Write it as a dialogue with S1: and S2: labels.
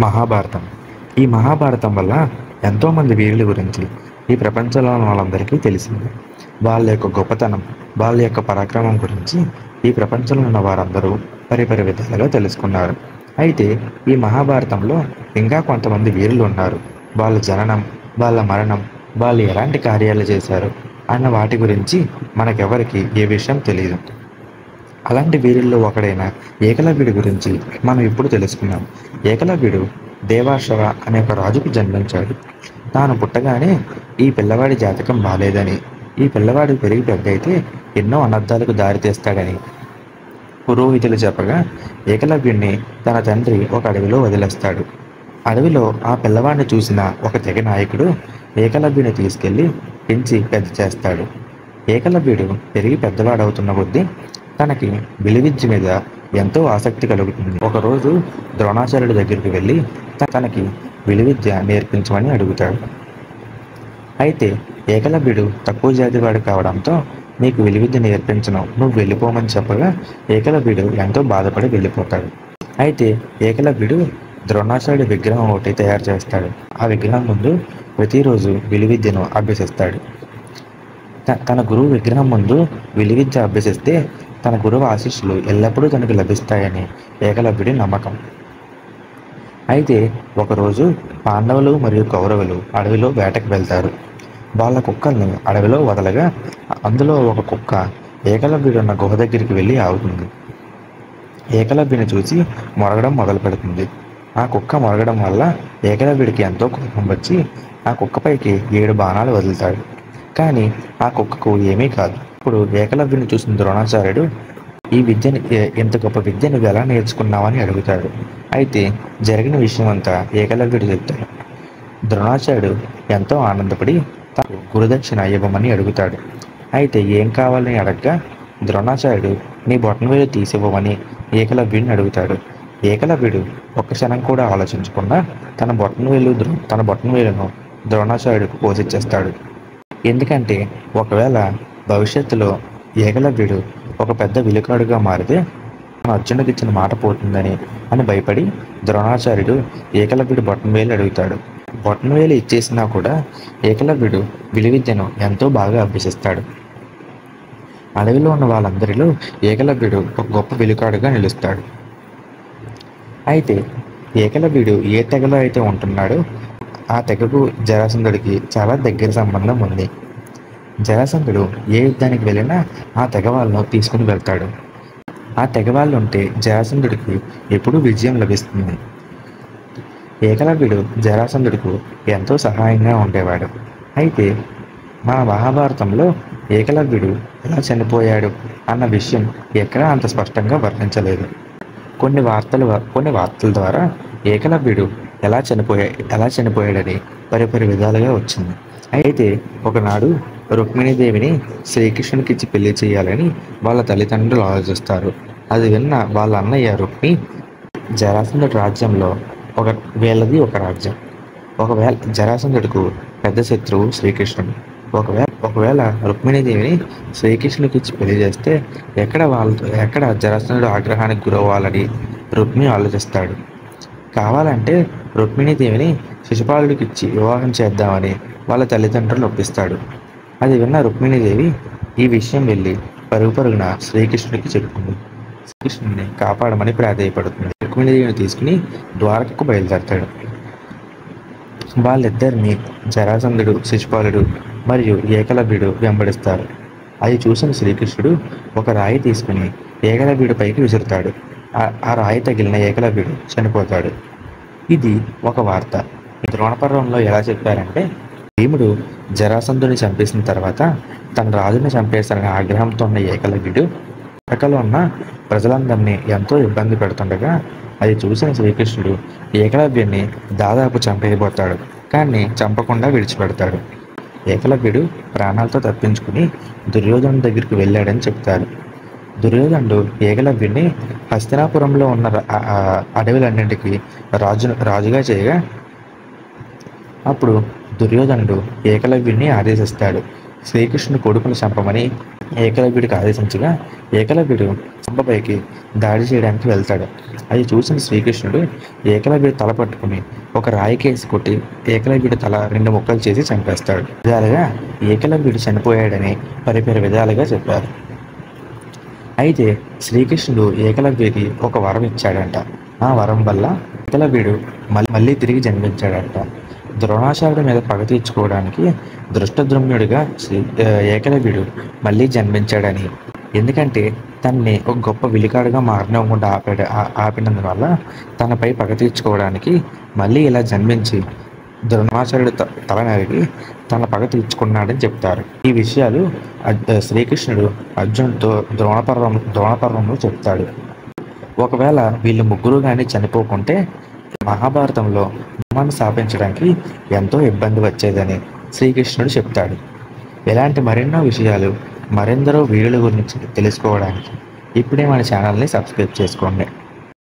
S1: మహాభారతం. ఈ మహాభారతం వల్ల ఎంతోమంది వీరుల గురించి ఈ ప్రపంచంలో ఉన్న వాళ్ళందరికీ తెలిసింది. వాళ్ళ యొక్క గొప్పతనం, వాళ్ళ యొక్క పరాక్రమం గురించి ఈ ప్రపంచంలో ఉన్న వారందరూ పరిపరి విధాలుగా తెలుసుకున్నారు. అయితే ఈ మహాభారతంలో ఇంకా కొంతమంది వీరులు ఉన్నారు. వాళ్ళ జననం, వాళ్ళ మరణం, వాళ్ళు ఎలాంటి కార్యాలు చేశారు అన్న వాటి గురించి మనకెవరికి ఏ విషయం తెలియదు. అలాంటి వీరుల్లో ఒకడైన ఏకలవ్యుడి గురించి మనం ఇప్పుడు తెలుసుకున్నాం. ఏకలవ్యుడు దేవాశ్వ అనే ఒక రాజుకు జన్మించాడు. తాను పుట్టగానే ఈ పిల్లవాడి జాతకం బాలేదని, ఈ పిల్లవాడు పెరిగి పెద్దయితే ఎన్నో అనర్థాలకు దారితీస్తాడని పురోహితులు చెప్పగా ఏకలవ్యుడిని తన తండ్రి ఒక అడవిలో వదిలేస్తాడు. అడవిలో ఆ పిల్లవాడిని చూసిన ఒక తెగ నాయకుడు ఏకలవ్యుడిని తీసుకెళ్లి పెంచి పెద్ద చేస్తాడు. ఏకలవ్యుడు పెరిగి పెద్దవాడవుతున్న కొద్దీ తనకి విలువిద్య మీద ఎంతో ఆసక్తి కలుగుతుంది. ఒకరోజు ద్రోణాచార్యుడి దగ్గరికి వెళ్ళి తనకి విలువిద్య నేర్పించమని అడుగుతాడు. అయితే ఏకలవ్యుడు తక్కువ జాతివాడు కావడంతో నీకు విలువిద్య నేర్పించను, నువ్వు వెళ్ళిపోమని చెప్పగా ఏకలవ్యుడు ఎంతో బాధపడి వెళ్ళిపోతాడు. అయితే ఏకలవ్యుడు ద్రోణాచార్యుడి విగ్రహం ఒకటి తయారు చేస్తాడు. ఆ విగ్రహం ముందు ప్రతిరోజు విలువిద్యను అభ్యసిస్తాడు. తన గురువు విగ్రహం ముందు విలువిద్య అభ్యసిస్తే తన గురువు ఆశీస్సులు ఎల్లప్పుడూ తనకు లభిస్తాయని ఏకలవ్యుడి నమ్మకం. అయితే ఒకరోజు పాండవులు మరియు కౌరవులు అడవిలో వేటకు వెళ్తారు. వాళ్ళ కుక్కల్ని అడవిలో వదలగా అందులో ఒక కుక్క ఏకలవ్యుడు ఉన్న గుహ దగ్గరికి వెళ్ళి ఆగుతుంది. ఏకలవ్యుని చూసి మొరగడం మొదలు పెడుతుంది. ఆ కుక్క మొరగడం వల్ల ఏకలవ్యుడికి ఎంతో కోపం వచ్చి ఆ కుక్కపైకి 7 బాణాలు వదులుతాడు. కానీ ఆ కుక్కకు ఏమీ కాదు. ఇప్పుడు ఏకలవ్యుని చూసిన ద్రోణాచార్యుడు ఈ విద్యని, ఇంత గొప్ప విద్య నువ్వు ఎలా నేర్చుకున్నావని అడుగుతాడు. అయితే జరిగిన విషయం అంతా ఏకలవ్యుడు చెప్తాడు. ద్రోణాచార్యుడు ఎంతో ఆనందపడి తనకు గురుదక్షిణ ఇవ్వమని అడుగుతాడు. అయితే ఏం కావాలని అడగగా ద్రోణాచార్యుడు నీ బొటనవేలు తీసివ్వమని ఏకలవ్యుడిని అడుగుతాడు. ఏకలవ్యుడు ఒక్క క్షణం కూడా ఆలోచించకుండా తన బొటనవేలును ద్రోణాచార్యుడికి పోసిచ్చేస్తాడు. ఎందుకంటే ఒకవేళ భవిష్యత్తులో ఏకలవ్యుడు ఒక పెద్ద విలుకాడుగా మారితే తన అర్జునుడికి ఇచ్చిన మాట పోతుందని అని భయపడి ద్రోణాచార్యుడు ఏకలవ్యుడు బొటనవేలు అడుగుతాడు. బొటనవేలు ఇచ్చేసినా కూడా ఏకలవ్యుడు విలువిద్యను ఎంతో బాగా అభ్యసిస్తాడు. అడవిలో ఉన్న వాళ్ళందరిలో ఏకలవ్యుడు ఒక గొప్ప విలుకాడుగా నిలుస్తాడు. అయితే ఏకలవ్యుడు ఏ తెగలో అయితే ఉంటున్నాడో ఆ తెగకు జరాసంధుడికి చాలా దగ్గర సంబంధం ఉంది. జరాసంధుడు ఏ యుద్ధానికి వెళ్ళినా ఆ తెగ వాళ్ళను తీసుకుని వెళ్తాడు. ఆ తెగ వాళ్ళు ఉంటే జరాసంధుడికి ఎప్పుడూ విజయం లభిస్తుంది. ఏకలవ్యుడు జరాసంధుడికి ఎంతో సహాయంగా ఉండేవాడు. అయితే మన మహాభారతంలో ఏకలవ్యుడు ఎలా చనిపోయాడు అన్న విషయం ఎక్కడా అంత స్పష్టంగా వర్ణించలేదు. కొన్ని వార్తల ద్వారా ఏకలవ్యుడు ఎలా చనిపోయాడని పరిపరి విధాలుగా వచ్చింది. అయితే ఒకనాడు రుక్మిణీదేవిని శ్రీకృష్ణునికి ఇచ్చి పెళ్లి చేయాలని వాళ్ళ తల్లిదండ్రులు ఆలోచిస్తారు. అది విన్న వాళ్ళ అన్నయ్య రుక్మి జరాసంధుడి రాజ్యంలో వీళ్ళది ఒక రాజ్యం. ఒకవేళ జరాసంధుడికి పెద్ద శత్రువు శ్రీకృష్ణుడు. ఒకవేళ రుక్మిణీదేవిని శ్రీకృష్ణునికి ఇచ్చి పెళ్లి చేస్తే ఎక్కడ జరాసంధుడు ఆగ్రహానికి గురవ్వాలని రుక్మి ఆలోచిస్తాడు. కావాలంటే రుక్మిణీదేవిని శిశుపాలుడికి ఇచ్చి వివాహం చేద్దామని వాళ్ళ తల్లిదండ్రులు ఒప్పిస్తాడు. అది విన్న రుక్మిణీదేవి ఈ విషయం వెళ్ళి పరుగున శ్రీకృష్ణుడికి చెప్పుకుంది. శ్రీకృష్ణుడిని కాపాడమని ప్రాధేయపడుతుంది. రుక్మిణీదేవిని తీసుకుని ద్వారకకు బయలుదేరతాడు. వాళ్ళిద్దరిని జరాసంధుడు, శిశుపాలుడు మరియు ఏకలవ్యుడు వెంబడిస్తారు. అది చూసిన శ్రీకృష్ణుడు ఒక రాయి తీసుకుని ఏకలవ్యుడి పైకి విసురుతాడు. ఆ రాయి తగిలిన ఏకలవ్యుడు చనిపోతాడు. ఇది ఒక వార్త. ద్రోణపర్వంలో ఎలా చెప్పారంటే భీముడు జరాసంధుని చంపేసిన తర్వాత తన రాజుని చంపేస్తారనే ఆగ్రహంతో ఉన్న ఏకలవ్యుడు పక్కలో ఉన్న ప్రజలందరినీ ఎంతో ఇబ్బంది పెడుతుండగా అది చూసిన శ్రీకృష్ణుడు ఏకలవ్యుడిని దాదాపు చంపేయబోతాడు. కానీ చంపకుండా విడిచిపెడతాడు. ఏకలవ్యుడు ప్రాణాలతో తప్పించుకుని దుర్యోధను దగ్గరికి వెళ్ళాడని చెప్తారు. దుర్యోధనుడు ఏకలవ్యుడిని హస్తినాపురంలో ఉన్న అడవులన్నింటికి రాజుగా చేయగా అప్పుడు దుర్యోధనుడు ఏకలవ్యుడిని ఆదేశిస్తాడు. శ్రీకృష్ణుడు కొడుకును చంపమని ఏకలవ్యుడికి ఆదేశించగా ఏకలవ్యుడు చంపపైకి దాడి చేయడానికి వెళ్తాడు. అది చూసిన శ్రీకృష్ణుడు ఏకలవ్యుడి తల పట్టుకుని ఒక రాయి కేసి కొట్టి ఏకలవ్యుడి తల 2 ముక్కలు చేసి చంపేస్తాడు. విధాలుగా ఏకలవ్యుడు చనిపోయాడని పరిపరి విధాలుగా చెప్పారు. అయితే శ్రీకృష్ణుడు ఏకలవ్యుడికి ఒక వరం ఇచ్చాడంట. ఆ వరం వల్ల ఏకలవ్యుడు మళ్ళీ తిరిగి జన్మించాడంట. ద్రోణాచార్యుడి మీద పగ తీర్చుకోవడానికి దృష్టద్యుమ్నుడిగా ఏకలవ్యుడు మళ్ళీ జన్మించాడని, ఎందుకంటే తనని ఒక గొప్ప విలికాడుగా మారనివ్వకుండా ఆపినందువల్ల తనపై పగ తీర్చుకోవడానికి మళ్ళీ ఇలా జన్మించి ద్రోణాచార్యుడు తల నరికి తన పగ తీర్చుకున్నాడని చెప్తారు. ఈ విషయాలు శ్రీకృష్ణుడు అర్జునుడితో ద్రోణపర్వంలో చెప్తాడు. ఒకవేళ వీళ్ళు ముగ్గురు కానీ చనిపోకుంటే మహాభారతంలో ధర్మాన్ని స్థాపించడానికి ఎంతో ఇబ్బంది వచ్చేదని శ్రీకృష్ణుడు చెప్తాడు. ఇలాంటి మరెన్నో విషయాలు మరెందరో వీరుల గురించి తెలుసుకోవడానికి ఇప్పుడే మన ఛానల్ని సబ్స్క్రైబ్ చేసుకోండి.